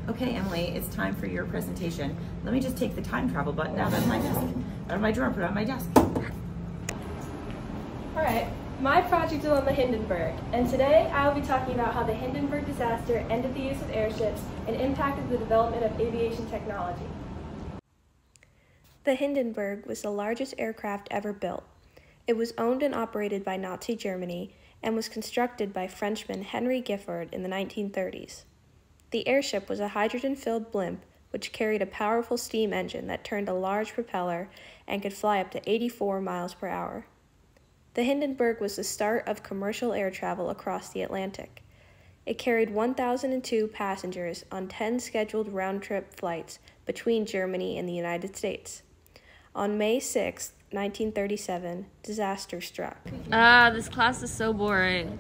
Okay, Emily, it's time for your presentation. Let me just take the time travel button out of my desk, out of my drawer, and put it on my desk. All right, my project is on the Hindenburg, and today I will be talking about how the Hindenburg Disaster ended the use of airships and impacted the development of aviation technology. The Hindenburg was the largest aircraft ever built. It was owned and operated by Nazi Germany and was constructed by Frenchman Henry Giffard in the 1930s. The airship was a hydrogen-filled blimp which carried a powerful steam engine that turned a large propeller and could fly up to 84 miles per hour. The Hindenburg was the start of commercial air travel across the Atlantic. It carried 1,002 passengers on 10 scheduled round-trip flights between Germany and the United States. On May 6, 1937, disaster struck. This class is so boring.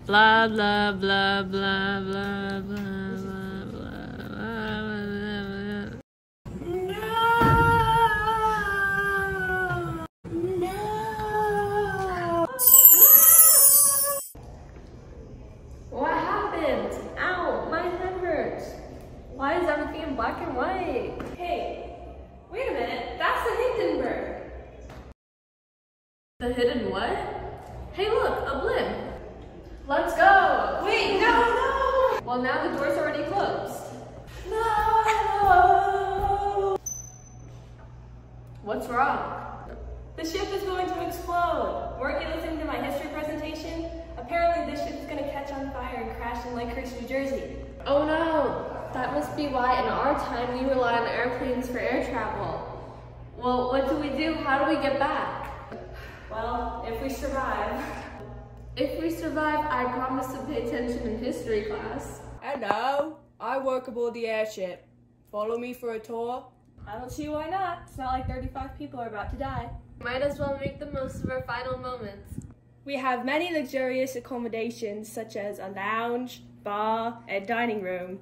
Blah, blah, blah, blah, blah, blah, blah, blah, blah. No! What happened? Ow, my head hurts. Why is everything in black and white? Hey, wait a minute, that's the Hindenburg. The hidden what? Hey look, a blimp. Let's go! Wait, no! Well, now the door's already closed. No! What's wrong? The ship is going to explode. Weren't you listening to my history presentation? Apparently this ship is going to catch on fire and crash in Lakehurst, New Jersey. Oh no! That must be why in our time we rely on airplanes for air travel. Well, what do we do? How do we get back? Well, if we survive. If we survive, I promise to pay attention in history class. Hello, I work aboard the airship. Follow me for a tour? I don't see why not. It's not like 35 people are about to die. Might as well make the most of our final moments. We have many luxurious accommodations such as a lounge, bar, and dining room.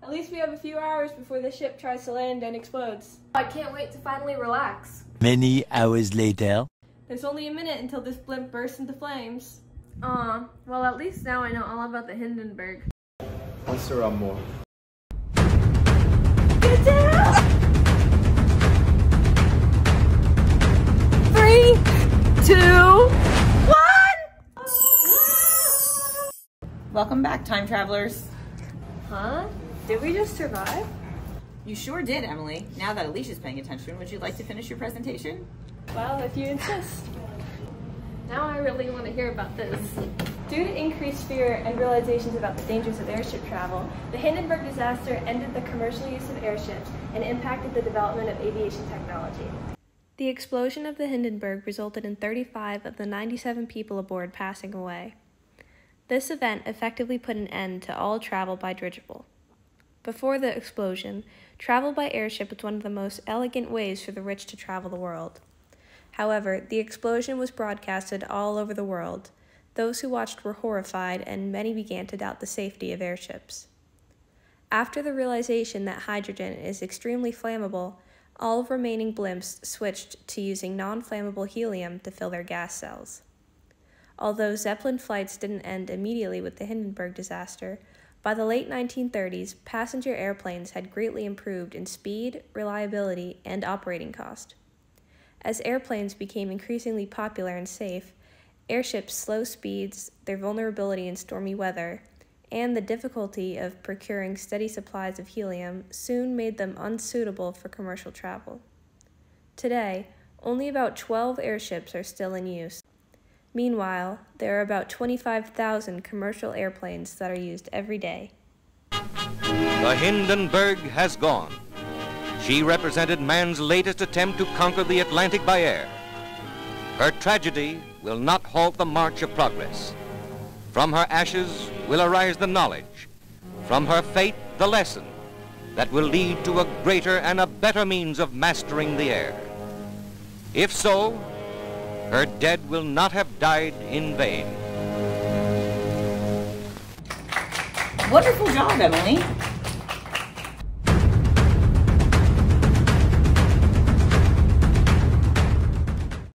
At least we have a few hours before the ship tries to land and explodes. I can't wait to finally relax. Many hours later. There's only a minute until this blimp bursts into flames. Well at least now I know all about the Hindenburg. Once there are more. Get down! 3, 2, 1! Welcome back, time travelers. Huh? Did we just survive? You sure did, Emily. Now that Alicia's paying attention, would you like to finish your presentation? Well, if you insist. Now I really want to hear about this. Due to increased fear and realizations about the dangers of airship travel, the Hindenburg disaster ended the commercial use of airships and impacted the development of aviation technology. The explosion of the Hindenburg resulted in 35 of the 97 people aboard passing away. This event effectively put an end to all travel by dirigible. Before the explosion, travel by airship was one of the most elegant ways for the rich to travel the world. However, the explosion was broadcasted all over the world. Those who watched were horrified, and many began to doubt the safety of airships. After the realization that hydrogen is extremely flammable, all remaining blimps switched to using non-flammable helium to fill their gas cells. Although Zeppelin flights didn't end immediately with the Hindenburg disaster, by the late 1930s, passenger airplanes had greatly improved in speed, reliability, and operating cost. As airplanes became increasingly popular and safe, airships' slow speeds, their vulnerability in stormy weather, and the difficulty of procuring steady supplies of helium soon made them unsuitable for commercial travel. Today, only about 12 airships are still in use. Meanwhile, there are about 25,000 commercial airplanes that are used every day. The Hindenburg has gone. She represented man's latest attempt to conquer the Atlantic by air. Her tragedy will not halt the march of progress. From her ashes will arise the knowledge, from her fate the lesson that will lead to a greater and a better means of mastering the air. If so, her dead will not have died in vain. Wonderful job, Emily.